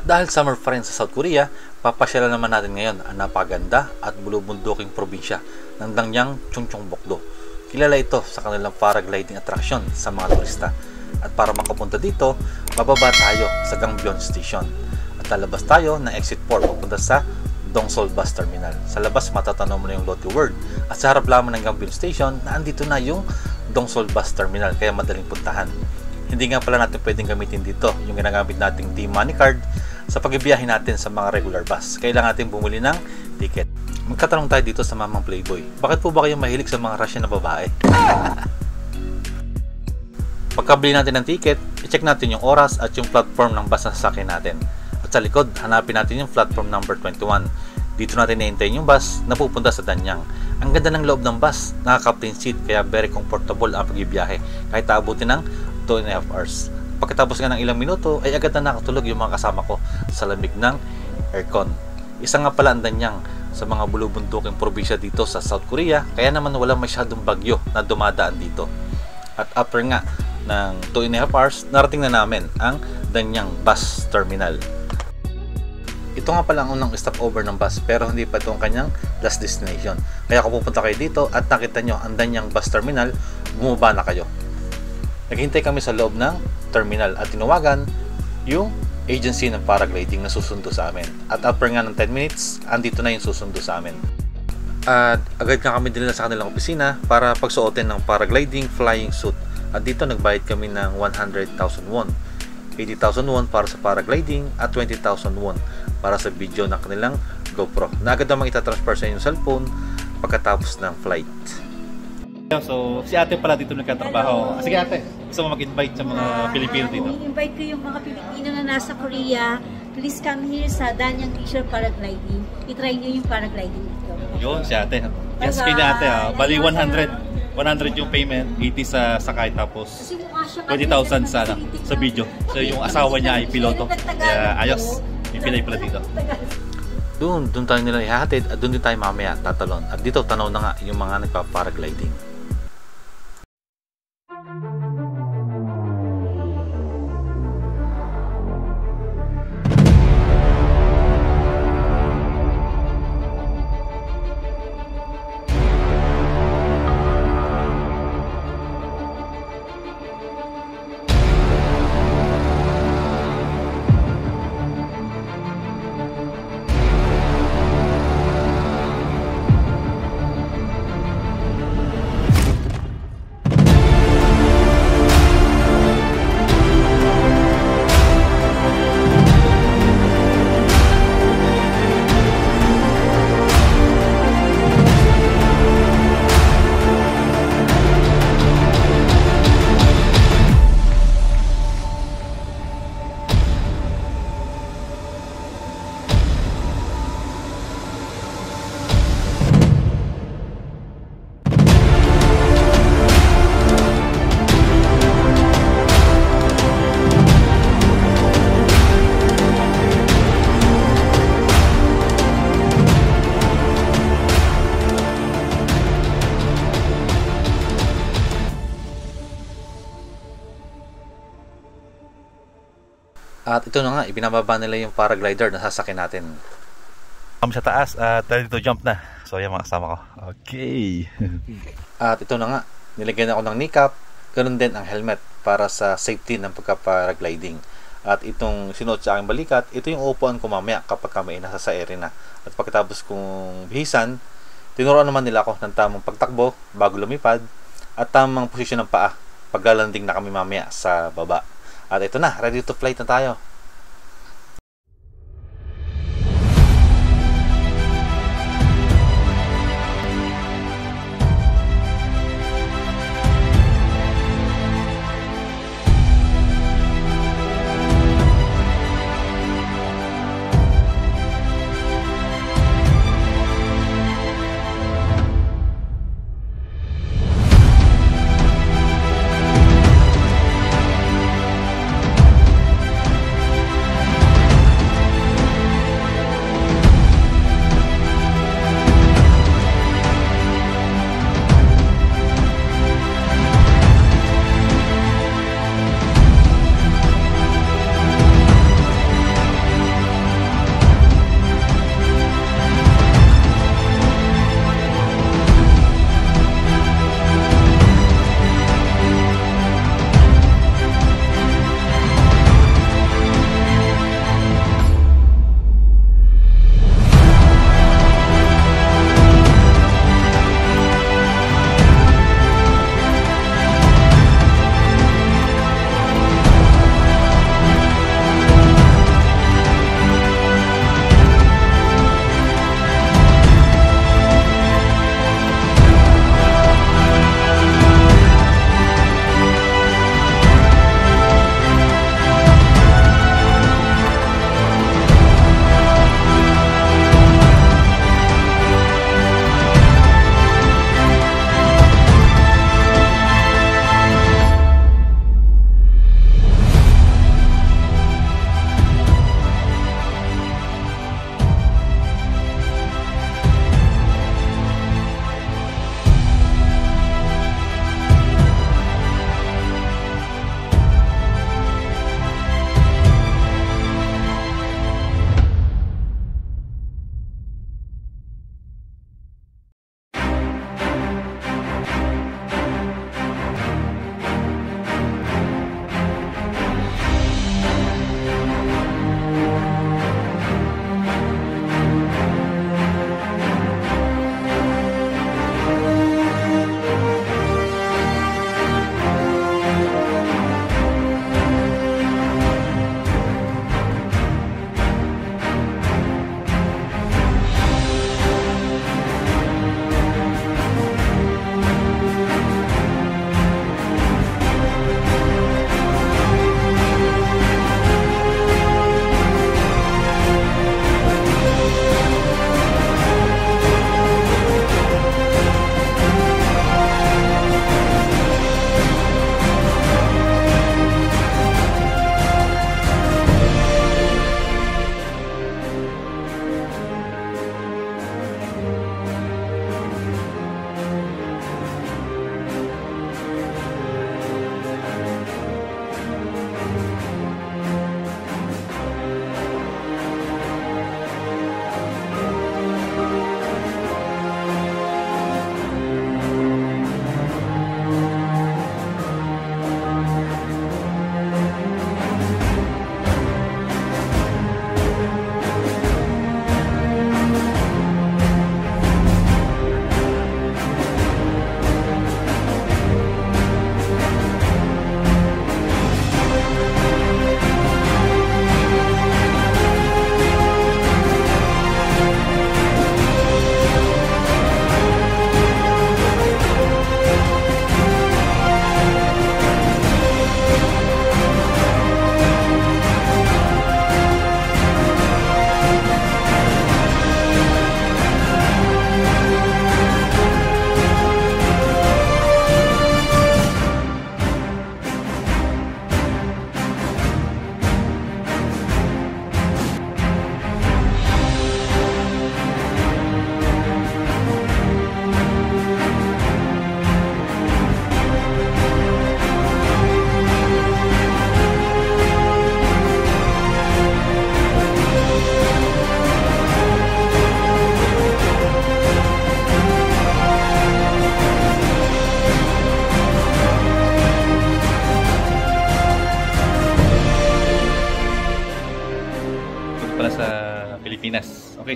dahil summer pa rin sa South Korea, papasyalan naman natin ngayon ang napaganda at bulubunduking probinsya ng Dangyang Chungcheongbuk-do. Kilala ito sa kanilang paragliding attraction sa mga turista. At para makapunta dito, bababa tayo sa Gangbyon Station. At lalabas tayo ng exit 4 papunta sa Dongsol Bus Terminal. Sa labas, matatanaw mo na yung Lotte World. At sa harap lamang ng Gangbyon Station, na andito na yung Dongsol Bus Terminal, kaya madaling puntahan. Hindi nga pala natin pwedeng gamitin dito yung ginagamit nating D-Money card sa pagbibiyahe natin sa mga regular bus. Kailangan natin bumili ng ticket. Magtatanong tayo dito sa Mamang Playboy. Bakit po ba kayo mahilig sa mga Russian na babae? Pagkabili natin ng ticket, i-check natin yung oras at yung platform ng bus na sasakyan natin. At sa likod, hanapin natin yung platform number 21. Dito natin nahintayin yung bus na pupunta sa Danyang. Ang ganda ng loob ng bus, nakaka-captain seat, kaya very comfortable ang pagbibiyahe kahit aabutin ng 2.5 hours. Pagkatapos nga ng ilang minuto ay agad na nakatulog yung mga kasama ko sa lamig ng aircon. Isa nga pala ang Danyang sa mga bulubunduking probinsya dito sa South Korea, kaya naman wala masyadong bagyo na dumadaan dito. At after nga ng 2.5 hours, narating na namin ang Danyang Bus Terminal. Ito nga pala ang unang stopover ng bus, pero hindi pa ito ang kanyang last destination. Kaya kung pupunta kayo dito at nakita nyo ang Danyang Bus Terminal, bumaba na kayo. Naghintay kami sa loob ng terminal at tinawagan yung agency ng paragliding na susundo sa amin. At after nga ng 10 minutes, andito na yung susundo sa amin. At agad nga kami dinala sa kanilang opisina para pagsuotin ng paragliding flying suit. At dito nagbayad kami ng 100,000 won. 80,000 won para sa paragliding at 20,000 won para sa video ng kanilang GoPro. Na agad namang itatransfer sa inyong cellphone pagkatapos ng flight. So, si ate pala dito nagkatrabaho. Sige ate, gusto mo mag-invite sa mga Pilipino dito? I-invite ko yung mga Pilipino na nasa Korea. Please come here sa Danyang Leisure Paragliding. I-try nyo yung paragliding dito. Yun, si ate. Yes, kay ate. Bali 100 yung payment, 80 sa sakay, tapos 20,000 sa video. So, yung asawa niya ay piloto. Kaya ayos, ipilay pala dito. Doon tayo nila ihahatid at doon din tayo mamaya tatalon. At dito tanaw na nga yung mga nagpa-paragliding. At ito na nga, ibinababa nila yung paraglider na sasakyan natin. Kami sa taas at dito jump na. So yan mga kasama ko. Okay. At ito na nga, nilagyan ako ng kneecap, ganoon din ang helmet para sa safety ng pagka-paragliding. At itong sinuot sa aking balikat, ito yung upuan ko mamaya kapag kami nasa sa ere na. At pagkatapos kong bihisan, tinuruan naman nila ako ng tamang pagtakbo bago lumipad at tamang posisyon ng paa paglalanding na kami mamaya sa baba. At ito na, ready to flight na tayo.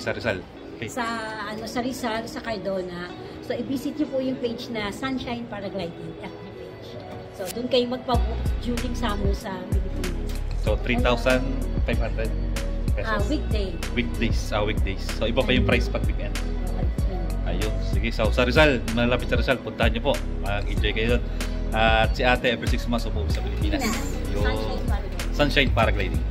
kayo sa Rizal? Okay. Sa Rizal, sa Cardona. So, i-visit niyo po yung page na Sunshine Paragliding FB page. So, doon kayo magpa-book during summer sa Pilipinas. So, 3,500 pesos. Weekdays. Weekdays. So, iba pa yung price pag weekend. Ayun. Sige, so, sa Rizal, malapit sa Rizal, puntahan niyo po. Mag-enjoy kayo doon. At si ate, every 6 months umuwi sa Pilipinas. Sunshine Paragliding.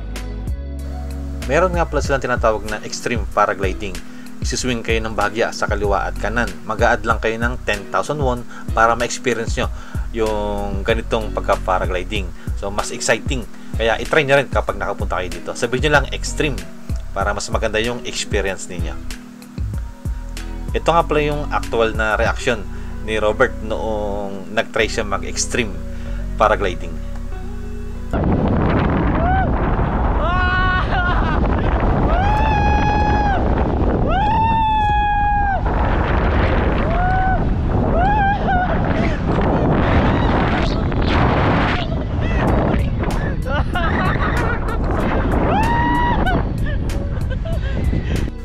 Meron nga pala silang tinatawag na extreme paragliding. Isiswing kayo ng bahagya sa kaliwa at kanan. Mag-a-add lang kayo ng 10,000 won para ma-experience nyo yung ganitong pagka-paragliding. So, mas exciting. Kaya itry nyo rin kapag nakapunta kayo dito. Sabihin nyo lang extreme para mas maganda yung experience ninyo. Ito nga pala yung actual na reaction ni Robert noong nag-try siya mag-extreme paragliding.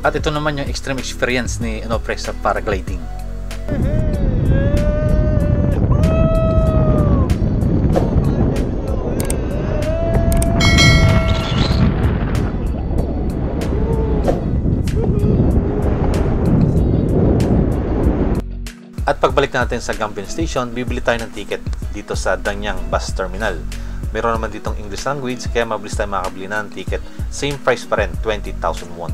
At ito naman yung extreme experience ni Onofre sa paragliding. At pagbalik natin sa Gambin Station, bibili tayo ng ticket dito sa Danyang Bus Terminal. Meron naman ditong English language, kaya mabilis tayo makabili ng ticket. Same price pa rin, 20,000 won.